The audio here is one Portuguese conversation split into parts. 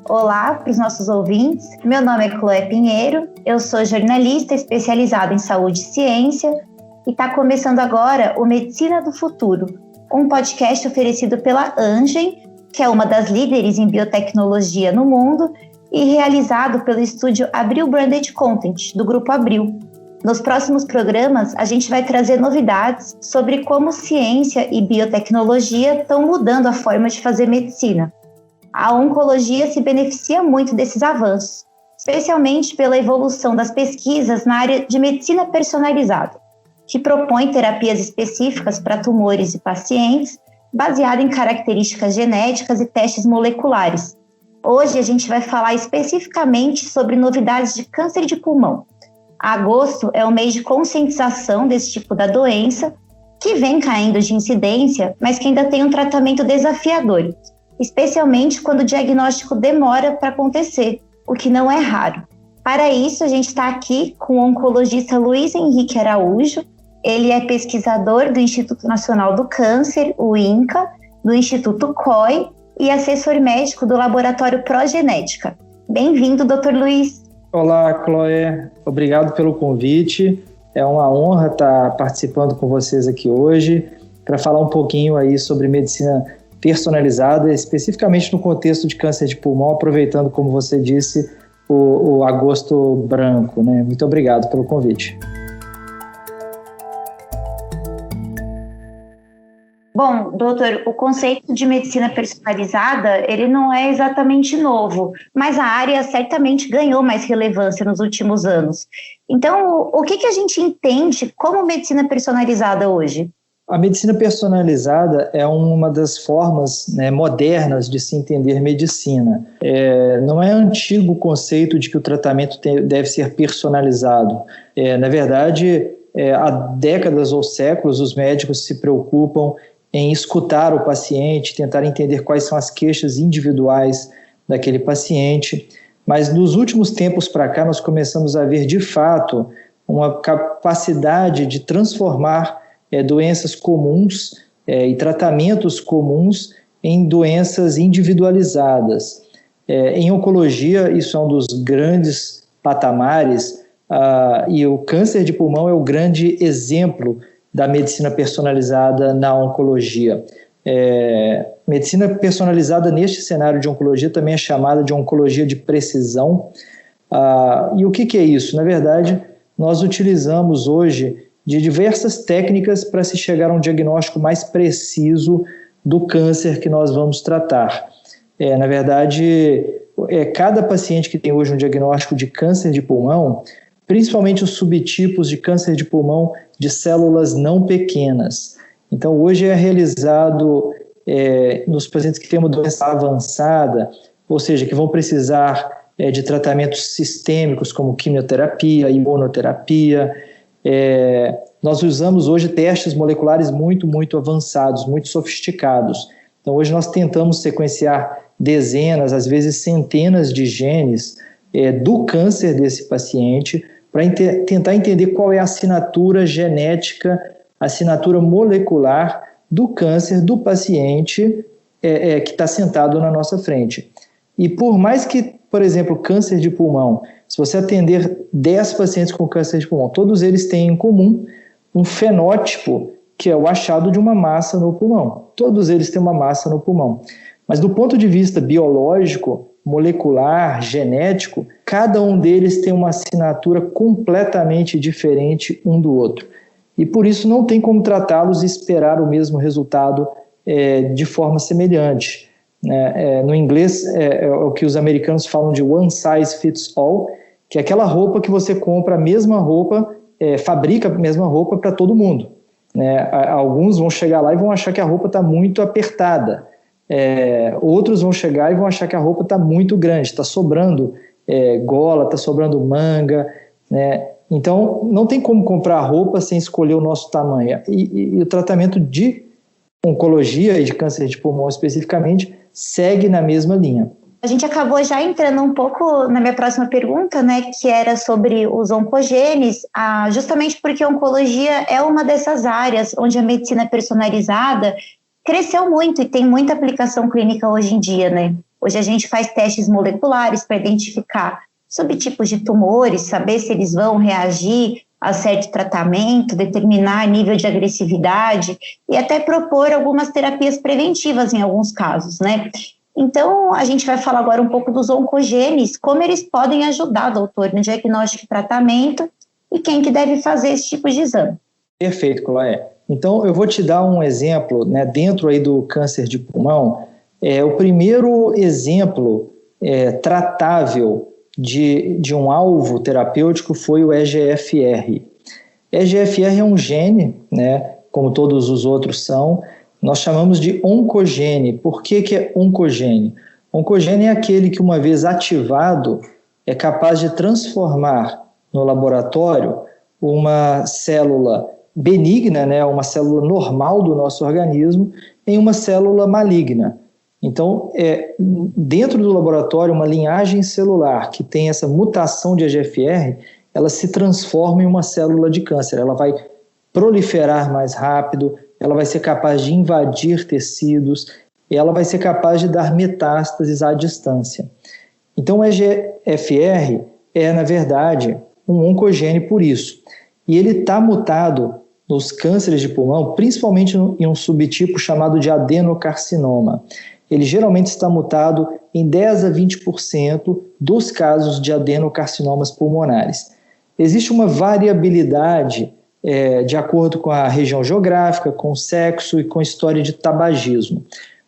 Olá para os nossos ouvintes, meu nome é Chloé Pinheiro, eu sou jornalista especializada em saúde e ciência e está começando agora o Medicina do Futuro, um podcast oferecido pela Angen, que é uma das líderes em biotecnologia no mundo e realizado pelo estúdio Abril Branded Content, do Grupo Abril. Nos próximos programas, a gente vai trazer novidades sobre como ciência e biotecnologia estão mudando a forma de fazer medicina. A oncologia se beneficia muito desses avanços, especialmente pela evolução das pesquisas na área de medicina personalizada, que propõe terapias específicas para tumores e pacientes, baseada em características genéticas e testes moleculares. Hoje a gente vai falar especificamente sobre novidades de câncer de pulmão. Agosto é o mês de conscientização desse tipo da doença, que vem caindo de incidência, mas que ainda tem um tratamento desafiador, especialmente quando o diagnóstico demora para acontecer, o que não é raro. Para isso, a gente está aqui com o oncologista Luiz Henrique Araújo. Ele é pesquisador do Instituto Nacional do Câncer, o INCA, do Instituto COI e assessor médico do Laboratório Progenética. Bem-vindo, Dr. Luiz. Olá, Chloé. Obrigado pelo convite. É uma honra estar participando com vocês aqui hoje para falar um pouquinho aí sobre medicina personalizada, especificamente no contexto de câncer de pulmão, aproveitando, como você disse, o agosto branco, né? Muito obrigado pelo convite. Bom, doutor, o conceito de medicina personalizada, ele não é exatamente novo, mas a área certamente ganhou mais relevância nos últimos anos. Então, o que a gente entende como medicina personalizada hoje? A medicina personalizada é uma das formas, né, modernas de se entender medicina. Não é antigo o conceito de que o tratamento deve ser personalizado. Na verdade, há décadas ou séculos, os médicos se preocupam em escutar o paciente, tentar entender quais são as queixas individuais daquele paciente. Mas nos últimos tempos para cá, nós começamos a ver, de fato, uma capacidade de transformar doenças comuns e tratamentos comuns em doenças individualizadas. Em oncologia, isso é um dos grandes patamares, e o câncer de pulmão é o grande exemplo da medicina personalizada na oncologia. Medicina personalizada neste cenário de oncologia também é chamada de oncologia de precisão. E o que é isso? Na verdade, nós utilizamos hoje de diversas técnicas para se chegar a um diagnóstico mais preciso do câncer que nós vamos tratar. Na verdade, cada paciente que tem hoje um diagnóstico de câncer de pulmão, principalmente os subtipos de câncer de pulmão de células não pequenas. Então, hoje é realizado nos pacientes que têm uma doença avançada, ou seja, que vão precisar de tratamentos sistêmicos como quimioterapia, imunoterapia. Nós usamos hoje testes moleculares muito avançados, muito sofisticados. Então, hoje nós tentamos sequenciar dezenas, às vezes centenas de genes do câncer desse paciente para tentar entender qual é a assinatura genética, a assinatura molecular do câncer do paciente que está sentado na nossa frente. E por mais que, por exemplo, câncer de pulmão, se você atender 10 pacientes com câncer de pulmão, todos eles têm em comum um fenótipo, que é o achado de uma massa no pulmão. Todos eles têm uma massa no pulmão. Mas do ponto de vista biológico, molecular, genético, cada um deles tem uma assinatura completamente diferente um do outro. E por isso não tem como tratá-los e esperar o mesmo resultado de forma semelhante. No inglês, é o que os americanos falam de one size fits all, que é aquela roupa que você compra a mesma roupa, fabrica a mesma roupa para todo mundo. Alguns vão chegar lá e vão achar que a roupa está muito apertada. Outros vão chegar e vão achar que a roupa está muito grande, está sobrando gola, está sobrando manga, né? Então, não tem como comprar roupa sem escolher o nosso tamanho. E o tratamento de oncologia e de câncer de pulmão especificamente segue na mesma linha. A gente acabou já entrando um pouco na minha próxima pergunta, né, que era sobre os oncogenes, justamente porque a oncologia é uma dessas áreas onde a medicina personalizada cresceu muito e tem muita aplicação clínica hoje em dia, né? Hoje a gente faz testes moleculares para identificar subtipos de tumores, saber se eles vão reagir a certo tratamento, determinar nível de agressividade e até propor algumas terapias preventivas em alguns casos, né? Então, a gente vai falar agora um pouco dos oncogenes, como eles podem ajudar, doutor, no diagnóstico e tratamento e quem que deve fazer esse tipo de exame. Perfeito, Chloé. Então, eu vou te dar um exemplo, né, dentro aí do câncer de pulmão. O primeiro exemplo tratável de um alvo terapêutico foi o EGFR. EGFR é um gene, né, como todos os outros são. Nós chamamos de oncogene. Por que é oncogene? Oncogene é aquele que, uma vez ativado, é capaz de transformar no laboratório uma célula benigna, né, uma célula normal do nosso organismo, em uma célula maligna. Então, dentro do laboratório, uma linhagem celular que tem essa mutação de EGFR, ela se transforma em uma célula de câncer. Ela vai proliferar mais rápido, ela vai ser capaz de invadir tecidos, e ela vai ser capaz de dar metástases à distância. Então, o EGFR na verdade, um oncogene por isso. E ele está mutado nos cânceres de pulmão, principalmente em um subtipo chamado de adenocarcinoma. Ele geralmente está mutado em 10 a 20% dos casos de adenocarcinomas pulmonares. Existe uma variabilidade de acordo com a região geográfica, com o sexo e com a história de tabagismo.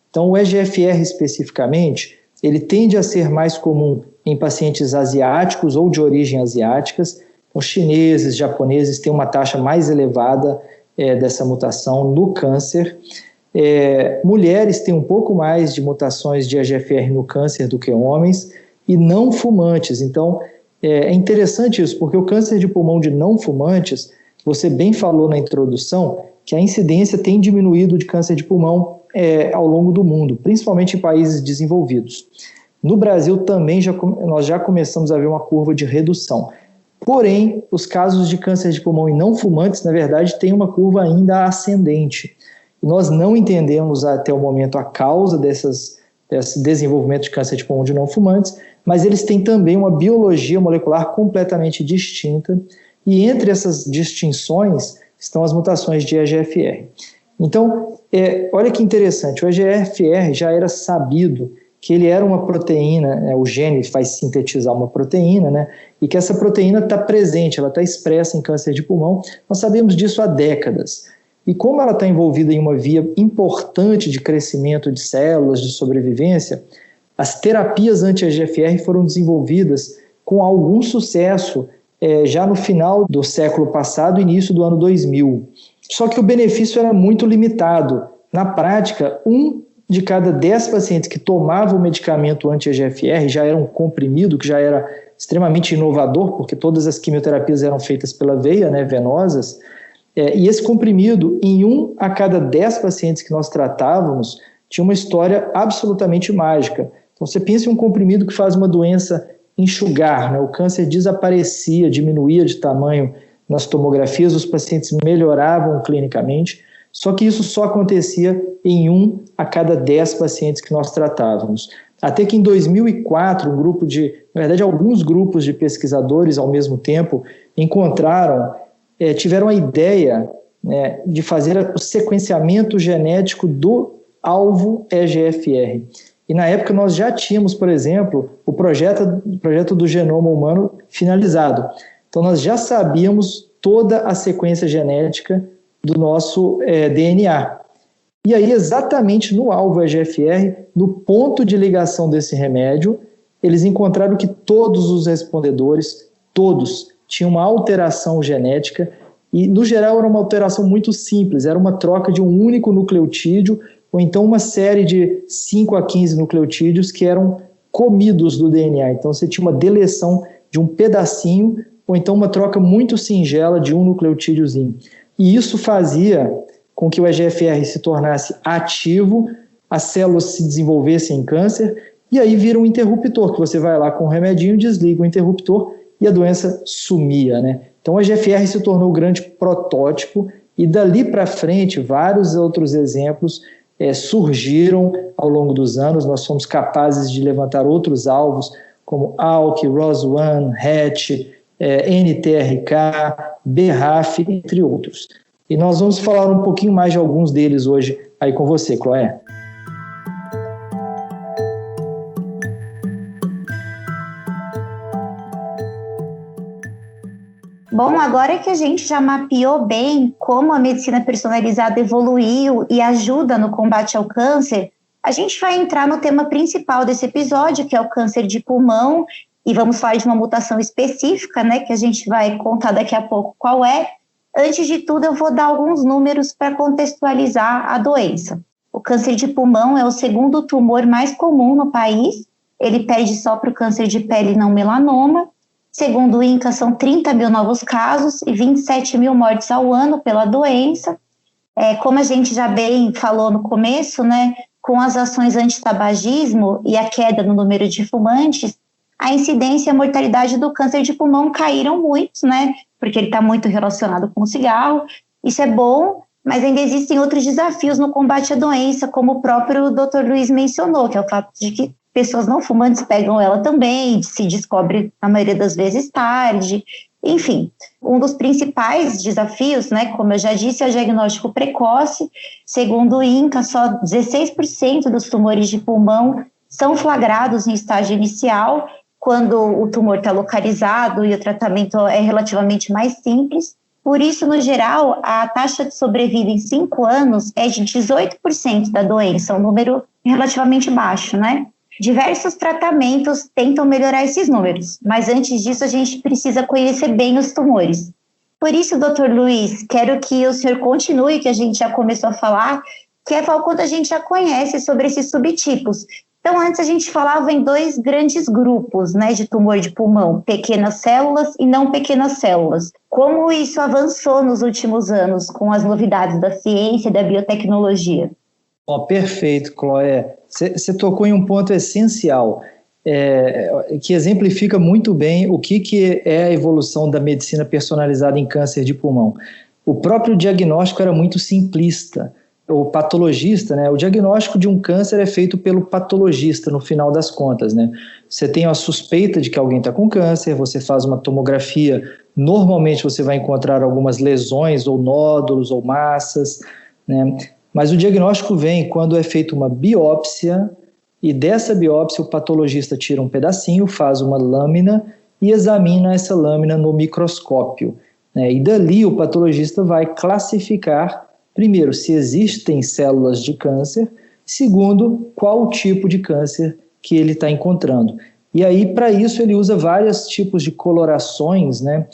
Então, o EGFR especificamente, ele tende a ser mais comum em pacientes asiáticos ou de origem asiáticas. Os chineses, japoneses têm uma taxa mais elevada dessa mutação no câncer. Mulheres têm um pouco mais de mutações de EGFR no câncer do que homens, e não fumantes. Então, é interessante isso, porque o câncer de pulmão de não fumantes, você bem falou na introdução, que a incidência tem diminuído de câncer de pulmão ao longo do mundo, principalmente em países desenvolvidos. No Brasil também nós já começamos a ver uma curva de redução. Porém, os casos de câncer de pulmão em não fumantes, na verdade, têm uma curva ainda ascendente. Nós não entendemos até o momento a causa desse desenvolvimento de câncer de pulmão de não fumantes, mas eles têm também uma biologia molecular completamente distinta, e entre essas distinções estão as mutações de EGFR. Então, olha que interessante, o EGFR já era sabido que ele era uma proteína, né, o gene faz sintetizar uma proteína, né, e que essa proteína está presente, ela está expressa em câncer de pulmão. Nós sabemos disso há décadas. E como ela está envolvida em uma via importante de crescimento de células, de sobrevivência, as terapias anti-EGFR foram desenvolvidas com algum sucesso já no final do século passado, início do ano 2000. Só que o benefício era muito limitado. Na prática, 1 de cada 10 pacientes que tomavam o medicamento anti-EGFR já era um comprimido, que já era extremamente inovador, porque todas as quimioterapias eram feitas pela veia, né, venosas, e esse comprimido, em 1 a cada 10 pacientes que nós tratávamos, tinha uma história absolutamente mágica. Então, você pensa em um comprimido que faz uma doença enxugar, né? O câncer desaparecia, diminuía de tamanho nas tomografias, os pacientes melhoravam clinicamente, só que isso só acontecia em 1 a cada 10 pacientes que nós tratávamos. Até que em 2004, alguns grupos de pesquisadores ao mesmo tempo tiveram a ideia, né, de fazer o sequenciamento genético do alvo EGFR. E na época nós já tínhamos, por exemplo, o projeto do genoma humano finalizado. Então nós já sabíamos toda a sequência genética do nosso DNA. E aí, exatamente no alvo EGFR, no ponto de ligação desse remédio, eles encontraram que todos os respondedores, todos, tinham uma alteração genética, e no geral era uma alteração muito simples, era uma troca de um único nucleotídeo, ou então uma série de 5 a 15 nucleotídeos que eram comidos do DNA. Então você tinha uma deleção de um pedacinho, ou então uma troca muito singela de um nucleotídeozinho. E isso fazia com que o EGFR se tornasse ativo, as células se desenvolvessem em câncer, e aí vira um interruptor, que você vai lá com um remedinho, desliga o interruptor e a doença sumia, né? Então a GFR se tornou o grande protótipo e dali para frente vários outros exemplos surgiram ao longo dos anos. Nós fomos capazes de levantar outros alvos como ALK, ROS1, HET, NTRK, BRAF, entre outros. E nós vamos falar um pouquinho mais de alguns deles hoje aí com você, Chloé. Bom, agora que a gente já mapeou bem como a medicina personalizada evoluiu e ajuda no combate ao câncer, a gente vai entrar no tema principal desse episódio, que é o câncer de pulmão, e vamos falar de uma mutação específica, né, que a gente vai contar daqui a pouco qual é. Antes de tudo, eu vou dar alguns números para contextualizar a doença. O câncer de pulmão é o segundo tumor mais comum no país, ele perde só para o câncer de pele não melanoma. Segundo o INCA, são 30 mil novos casos e 27 mil mortes ao ano pela doença. Como a gente já bem falou no começo, né, com as ações antitabagismo e a queda no número de fumantes, a incidência e a mortalidade do câncer de pulmão caíram muito, né, porque ele está muito relacionado com o cigarro. Isso é bom, mas ainda existem outros desafios no combate à doença, como o próprio Dr. Luiz mencionou, que é o fato de que pessoas não fumantes pegam ela também, se descobre na maioria das vezes tarde. Enfim, um dos principais desafios, né, como eu já disse, é o diagnóstico precoce. Segundo o INCA, só 16% dos tumores de pulmão são flagrados em estágio inicial, quando o tumor está localizado e o tratamento é relativamente mais simples. Por isso, no geral, a taxa de sobrevida em 5 anos é de 18% da doença, um número relativamente baixo, né? Diversos tratamentos tentam melhorar esses números, mas antes disso a gente precisa conhecer bem os tumores. Por isso, Dr. Luiz, quero que o senhor continue, que a gente já começou a falar, que é quando a gente já conhece sobre esses subtipos. Então, antes a gente falava em 2 grandes grupos, né, de tumor de pulmão, pequenas células e não pequenas células. Como isso avançou nos últimos anos com as novidades da ciência e da biotecnologia? Perfeito, Chloé. Você tocou em um ponto essencial, que exemplifica muito bem o que é a evolução da medicina personalizada em câncer de pulmão. O próprio diagnóstico era muito simplista. O patologista, né, o diagnóstico de um câncer é feito pelo patologista no final das contas, né? Você tem a suspeita de que alguém está com câncer, você faz uma tomografia, normalmente você vai encontrar algumas lesões ou nódulos ou massas, né? Mas o diagnóstico vem quando é feita uma biópsia e dessa biópsia o patologista tira um pedacinho, faz uma lâmina e examina essa lâmina no microscópio, né? E dali o patologista vai classificar, primeiro, se existem células de câncer, segundo, qual o tipo de câncer que ele está encontrando. E aí, para isso, ele usa vários tipos de colorações, né,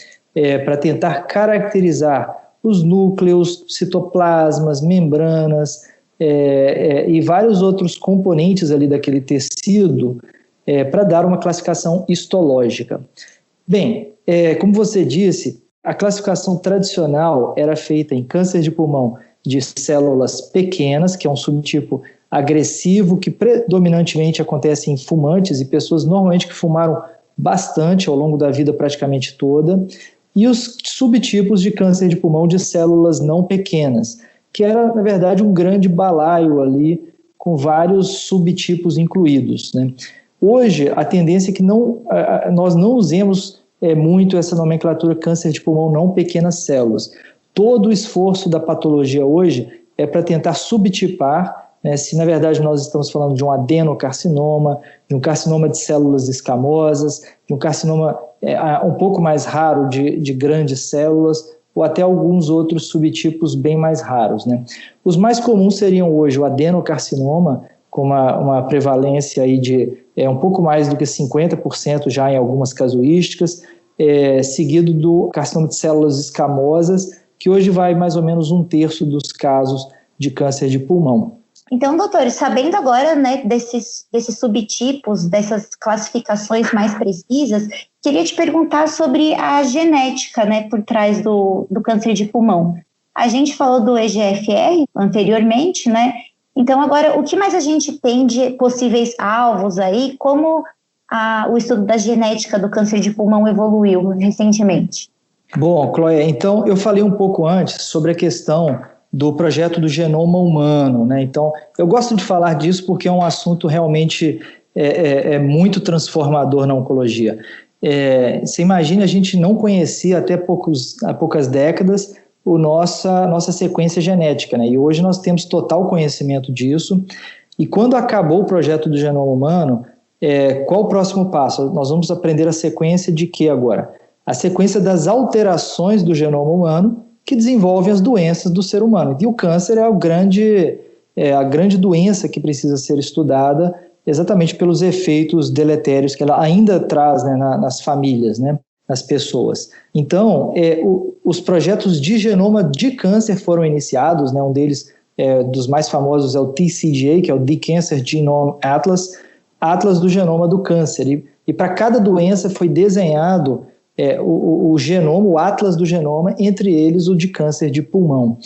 para tentar caracterizar os núcleos, citoplasmas, membranas e vários outros componentes ali daquele tecido para dar uma classificação histológica. Bem, como você disse, a classificação tradicional era feita em câncer de pulmão de células pequenas, que é um subtipo agressivo que predominantemente acontece em fumantes e pessoas normalmente que fumaram bastante ao longo da vida praticamente toda, e os subtipos de câncer de pulmão de células não pequenas, que era, na verdade, um grande balaio ali com vários subtipos incluídos, né? Hoje, a tendência é que nós não usemos muito essa nomenclatura câncer de pulmão não pequenas células. Todo o esforço da patologia hoje é para tentar subtipar, né, se na verdade nós estamos falando de um adenocarcinoma, de um carcinoma de células escamosas, de um carcinoma um pouco mais raro de grandes células, ou até alguns outros subtipos bem mais raros, né? Os mais comuns seriam hoje o adenocarcinoma, com uma prevalência aí de um pouco mais do que 50% já em algumas casuísticas, seguido do carcinoma de células escamosas, que hoje vai mais ou menos 1/3 dos casos de câncer de pulmão. Então, doutor, sabendo agora, né, desses subtipos, dessas classificações mais precisas, queria te perguntar sobre a genética, né, por trás do câncer de pulmão. A gente falou do EGFR anteriormente, né, Então, agora, o que mais a gente tem de possíveis alvos aí? Como o estudo da genética do câncer de pulmão evoluiu recentemente? Bom, Chloé, então eu falei um pouco antes sobre a questão do projeto do genoma humano, né? Então, eu gosto de falar disso porque é um assunto realmente muito transformador na oncologia. Você imagina, a gente não conhecia há poucas décadas nossa sequência genética, né? E hoje nós temos total conhecimento disso. E quando acabou o projeto do genoma humano, qual o próximo passo? Nós vamos aprender a sequência de quê agora? A sequência das alterações do genoma humano que desenvolvem as doenças do ser humano. E o câncer é a grande doença que precisa ser estudada exatamente pelos efeitos deletérios que ela ainda traz, né, nas famílias, né, nas pessoas. Então, os projetos de genoma de câncer foram iniciados, né, um deles, dos mais famosos, é o TCGA, que é o The Cancer Genome Atlas, Atlas do genoma do câncer. E para cada doença foi desenhado o genoma, o atlas do genoma, entre eles o de câncer de pulmão.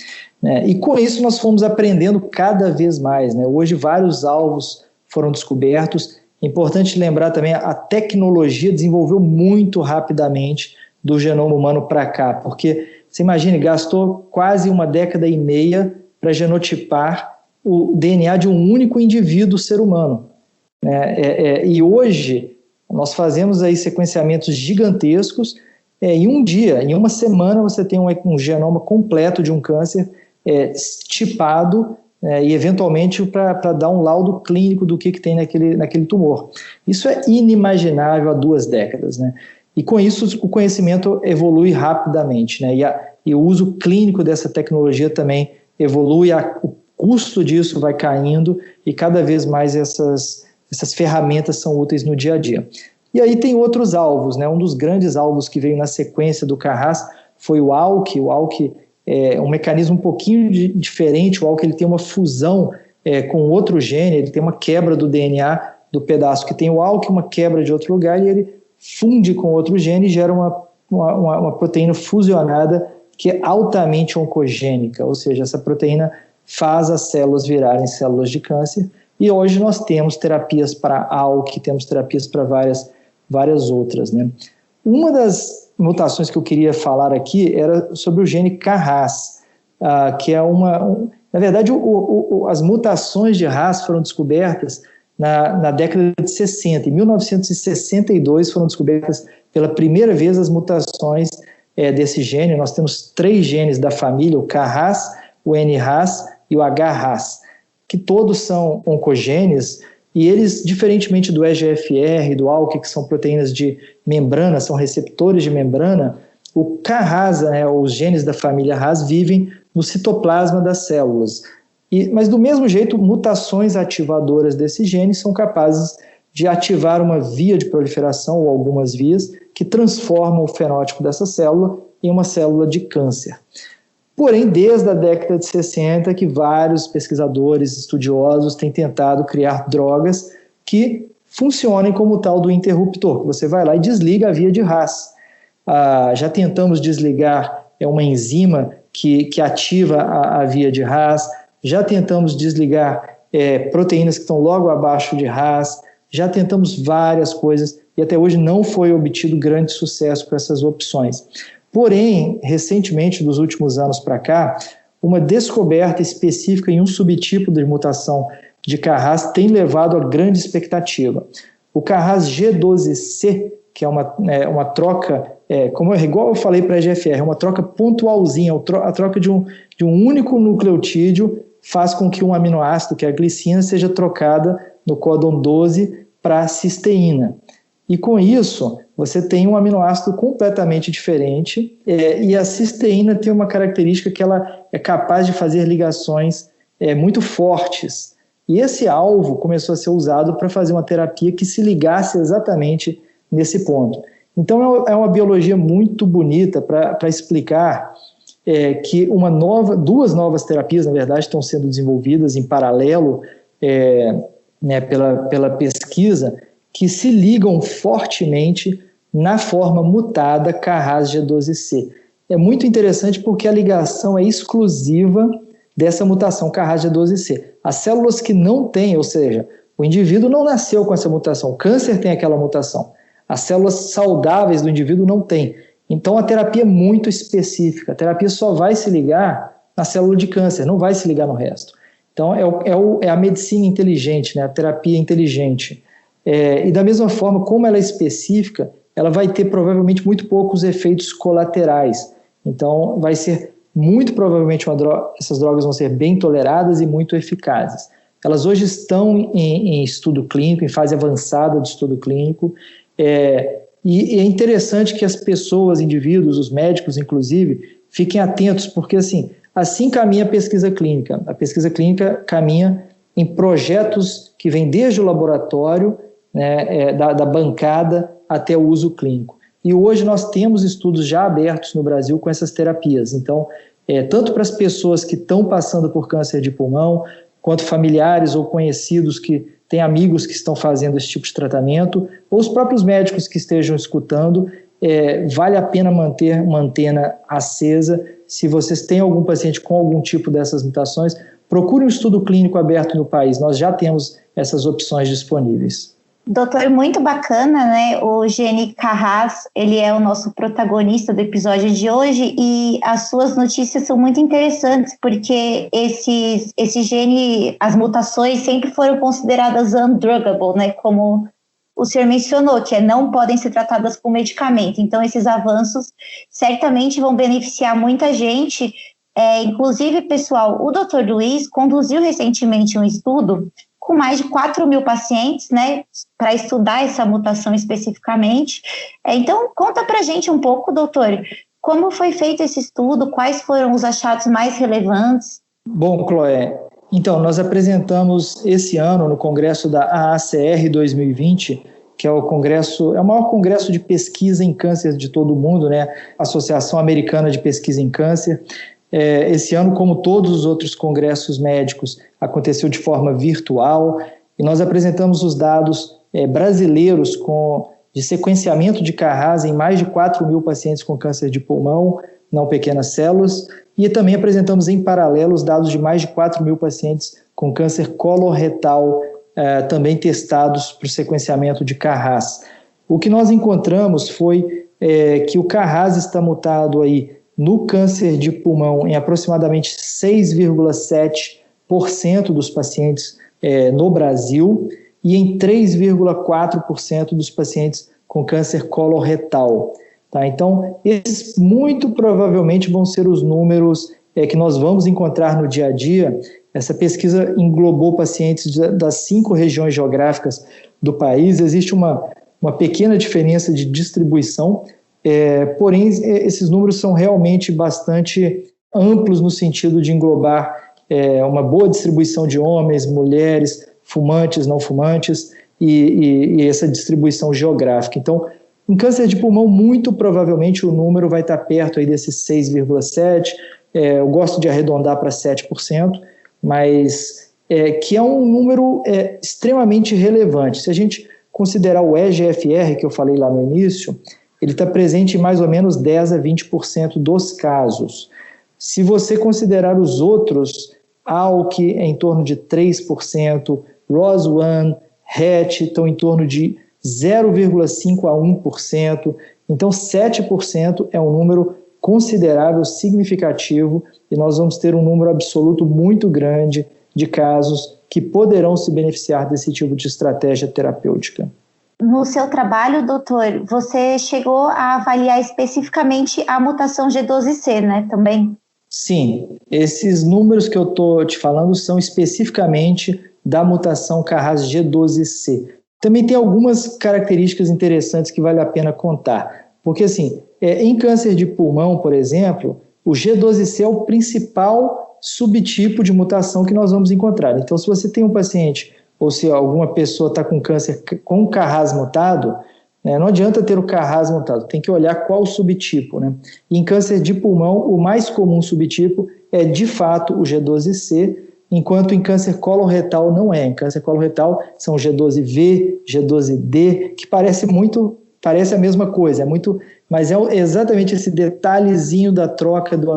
Né? E com isso nós fomos aprendendo cada vez mais. Né? Hoje vários alvos foram descobertos. É importante lembrar também, a tecnologia desenvolveu muito rapidamente do genoma humano para cá, porque você imagine, gastou quase 1,5 décadas para genotipar o DNA de um único indivíduo ser humano. Né? E hoje nós fazemos aí sequenciamentos gigantescos, em um dia, em uma semana, você tem um genoma completo de um câncer tipado, e eventualmente para dar um laudo clínico do que tem naquele tumor. Isso é inimaginável há 2 décadas. Né? E com isso o conhecimento evolui rapidamente, né? E o uso clínico dessa tecnologia também evolui, o custo disso vai caindo e cada vez mais essas ferramentas são úteis no dia a dia. E aí tem outros alvos, né? Um dos grandes alvos que veio na sequência do Carras foi o ALK. O ALK é um mecanismo um pouquinho diferente. O ALK ele tem uma fusão com outro gene, ele tem uma quebra do DNA do pedaço que tem o ALK, uma quebra de outro lugar, e ele funde com outro gene e gera uma proteína fusionada que é altamente oncogênica, ou seja, essa proteína faz as células virarem células de câncer. E hoje nós temos terapias para ALK, temos terapias para várias outras. Né? Uma das mutações que eu queria falar aqui era sobre o gene Carras, que é na verdade, as mutações de RAS foram descobertas na década de 60. Em 1962 foram descobertas pela primeira vez as mutações desse gene. Nós temos 3 genes da família, o Carras, o NRAS e o HRAS, que todos são oncogenes, e eles, diferentemente do EGFR, do ALK, que são proteínas de membrana, são receptores de membrana, o Carras, os genes da família RAS, vivem no citoplasma das células. Mas, do mesmo jeito, mutações ativadoras desses genes são capazes de ativar uma via de proliferação, ou algumas vias, que transformam o fenótipo dessa célula em uma célula de câncer. Porém, desde a década de 60, que vários pesquisadores, estudiosos têm tentado criar drogas que funcionem como o tal do interruptor, que você vai lá e desliga a via de RAS. Já tentamos desligar uma enzima que ativa a via de RAS, já tentamos desligar proteínas que estão logo abaixo de RAS, já tentamos várias coisas e até hoje não foi obtido grande sucesso com essas opções. Porém, recentemente, dos últimos anos para cá, uma descoberta específica em um subtipo de mutação de Carras tem levado a grande expectativa. O Carras G12C, que é uma troca, igual eu falei para a EGFR, é uma troca pontualzinha, a troca de um único nucleotídeo faz com que um aminoácido, que é a glicina, seja trocada no códon 12 para a cisteína. E com isso, você tem um aminoácido completamente diferente, e a cisteína tem uma característica que ela é capaz de fazer ligações muito fortes. E esse alvo começou a ser usado para fazer uma terapia que se ligasse exatamente nesse ponto. Então é uma biologia muito bonita para explicar que duas novas terapias, na verdade, estão sendo desenvolvidas em paralelo pela pesquisa, que se ligam fortemente na forma mutada Carras G12C. É muito interessante porque a ligação é exclusiva dessa mutação Carras G12C. As células que não têm, ou seja, o indivíduo não nasceu com essa mutação, o câncer tem aquela mutação. As células saudáveis do indivíduo não têm. Então a terapia é muito específica, a terapia só vai se ligar na célula de câncer, não vai se ligar no resto. Então é a medicina inteligente, né? A terapia inteligente. E da mesma forma, como ela é específica, ela vai ter provavelmente muito poucos efeitos colaterais. Então vai ser muito provavelmente essas drogas vão ser bem toleradas e muito eficazes. Elas hoje estão em estudo clínico, em fase avançada de estudo clínico, e é interessante que as pessoas, indivíduos, os médicos inclusive, fiquem atentos, porque assim caminha a pesquisa clínica. A pesquisa clínica caminha em projetos que vêm desde o laboratório, né, da bancada até o uso clínico. E hoje nós temos estudos já abertos no Brasil com essas terapias. Então, tanto para as pessoas que estão passando por câncer de pulmão, quanto familiares ou conhecidos que têm amigos que estão fazendo esse tipo de tratamento, ou os próprios médicos que estejam escutando, vale a pena manter uma antena acesa. Se vocês têm algum paciente com algum tipo dessas mutações, procure um estudo clínico aberto no país, nós já temos essas opções disponíveis. Doutor, muito bacana, né? O gene Carras, ele é o nosso protagonista do episódio de hoje e as suas notícias são muito interessantes porque esse gene, as mutações sempre foram consideradas undruggable, né? Como o senhor mencionou, que não podem ser tratadas com medicamento. Então, esses avanços certamente vão beneficiar muita gente. Inclusive, pessoal, o Dr. Luiz conduziu recentemente um estudo com mais de 4.000 pacientes, né, para estudar essa mutação especificamente. Então, conta para a gente um pouco, doutor, como foi feito esse estudo, quais foram os achados mais relevantes? Bom, Chloé, então, nós apresentamos esse ano no congresso da AACR 2020, que é o maior congresso de pesquisa em câncer de todo o mundo, né, Associação Americana de Pesquisa em Câncer. Esse ano, como todos os outros congressos médicos, aconteceu de forma virtual e nós apresentamos os dados brasileiros de sequenciamento de Carras em mais de 4.000 pacientes com câncer de pulmão, não pequenas células, e também apresentamos em paralelo os dados de mais de 4.000 pacientes com câncer coloretal, também testados para o sequenciamento de Carras. O que nós encontramos foi que o Carras está mutado aí no câncer de pulmão em aproximadamente 6,7% dos pacientes no Brasil e em 3,4% dos pacientes com câncer coloretal. Tá? Então, esses muito provavelmente vão ser os números que nós vamos encontrar no dia a dia. Essa pesquisa englobou pacientes das 5 regiões geográficas do país. Existe uma pequena diferença de distribuição, porém, esses números são realmente bastante amplos no sentido de englobar uma boa distribuição de homens, mulheres, fumantes, não fumantes e essa distribuição geográfica. Então, em câncer de pulmão, muito provavelmente o número vai estar perto aí desses 6,7%, eu gosto de arredondar para 7%, mas que é um número extremamente relevante. Se a gente considerar o EGFR, que eu falei lá no início, ele está presente em mais ou menos 10 a 20% dos casos. Se você considerar os outros, ALK é em torno de 3%, ROS1, RET estão em torno de 0,5% a 1%, então 7% é um número considerável, significativo, e nós vamos ter um número absoluto muito grande de casos que poderão se beneficiar desse tipo de estratégia terapêutica. No seu trabalho, doutor, você chegou a avaliar especificamente a mutação G12C, né, também? Sim, esses números que eu estou te falando são especificamente da mutação Carras G12C. Também tem algumas características interessantes que vale a pena contar, porque em câncer de pulmão, por exemplo, o G12C é o principal subtipo de mutação que nós vamos encontrar. Então, se você tem um paciente ou se alguma pessoa está com câncer com Carras mutado, né, não adianta ter o Carras mutado, tem que olhar qual subtipo. Né? E em câncer de pulmão, o mais comum subtipo é, de fato, o G12C, enquanto em câncer coloretal não é. Em câncer coloretal são G12V, G12D, que parece a mesma coisa, é muito mas é exatamente esse detalhezinho da troca do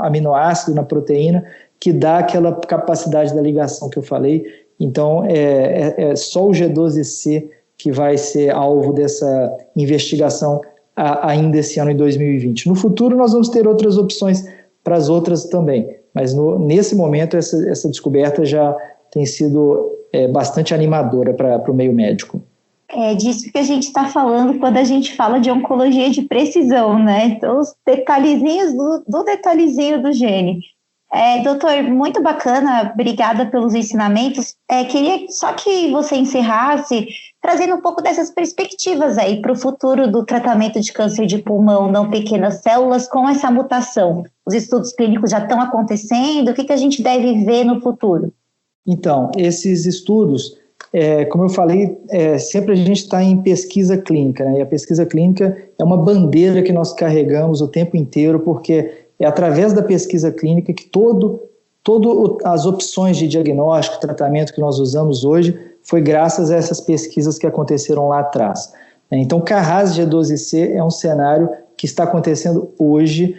aminoácido na proteína que dá aquela capacidade da ligação que eu falei. Então, é só o G12C que vai ser alvo dessa investigação ainda esse ano, em 2020. No futuro, nós vamos ter outras opções para as outras também, mas nesse momento, essa descoberta já tem sido bastante animadora para o meio médico. É disso que a gente está falando quando a gente fala de oncologia de precisão, né? Então, os detalhezinhos do detalhezinho do gene. Doutor, muito bacana, obrigada pelos ensinamentos. Queria só que você encerrasse trazendo um pouco dessas perspectivas aí para o futuro do tratamento de câncer de pulmão não pequenas células com essa mutação. Os estudos clínicos já estão acontecendo, o que a gente deve ver no futuro? Então, esses estudos, como eu falei, sempre a gente está em pesquisa clínica, né? E a pesquisa clínica é uma bandeira que nós carregamos o tempo inteiro, porque é através da pesquisa clínica que todas as opções de diagnóstico, tratamento que nós usamos hoje, foi graças a essas pesquisas que aconteceram lá atrás. Então, Carras G12C é um cenário que está acontecendo hoje.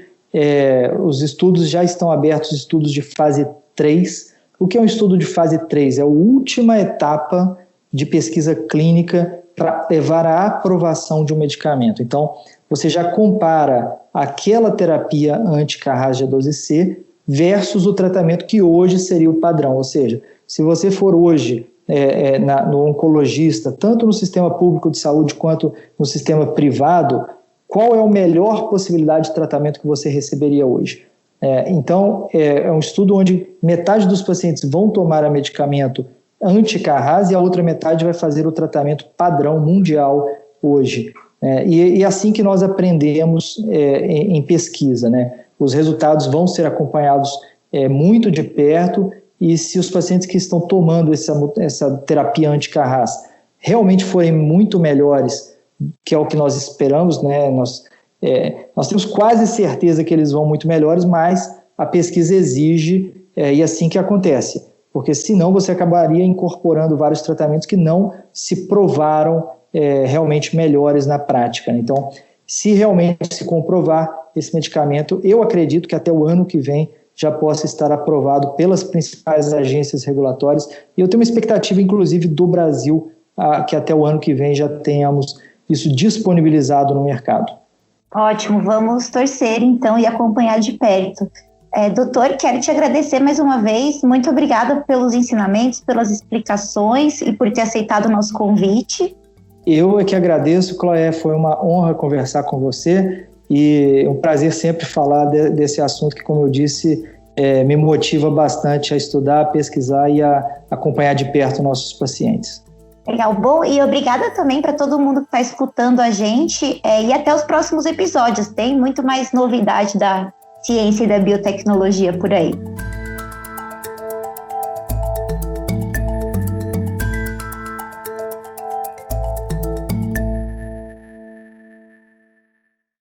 Os estudos já estão abertos, estudos de fase 3. O que é um estudo de fase 3? É a última etapa de pesquisa clínica para levar à aprovação de um medicamento. Então, você já compara aquela terapia anti-Carras G12C versus o tratamento que hoje seria o padrão. Ou seja, se você for hoje no oncologista, tanto no sistema público de saúde quanto no sistema privado, qual é a melhor possibilidade de tratamento que você receberia hoje? Então, é um estudo onde metade dos pacientes vão tomar medicamento anti-Carras e a outra metade vai fazer o tratamento padrão mundial hoje. E assim que nós aprendemos em pesquisa, né? Os resultados vão ser acompanhados muito de perto, e se os pacientes que estão tomando essa terapia anti-Carras realmente forem muito melhores, que é o que nós esperamos, né? Nós temos quase certeza que eles vão muito melhores, mas a pesquisa exige, e assim que acontece, porque senão você acabaria incorporando vários tratamentos que não se provaram realmente melhores na prática. Então, se realmente se comprovar esse medicamento, eu acredito que até o ano que vem já possa estar aprovado pelas principais agências regulatórias, e eu tenho uma expectativa, inclusive, do Brasil, que até o ano que vem já tenhamos isso disponibilizado no mercado. Ótimo, vamos torcer então e acompanhar de perto. Doutor, quero te agradecer mais uma vez, muito obrigada pelos ensinamentos, pelas explicações e por ter aceitado o nosso convite. Eu é que agradeço, Chloé, foi uma honra conversar com você e um prazer sempre falar desse assunto que, como eu disse, me motiva bastante a estudar, a pesquisar e a acompanhar de perto nossos pacientes. Legal, bom, e obrigada também para todo mundo que está escutando a gente e até os próximos episódios, tem muito mais novidade da ciência e da biotecnologia por aí.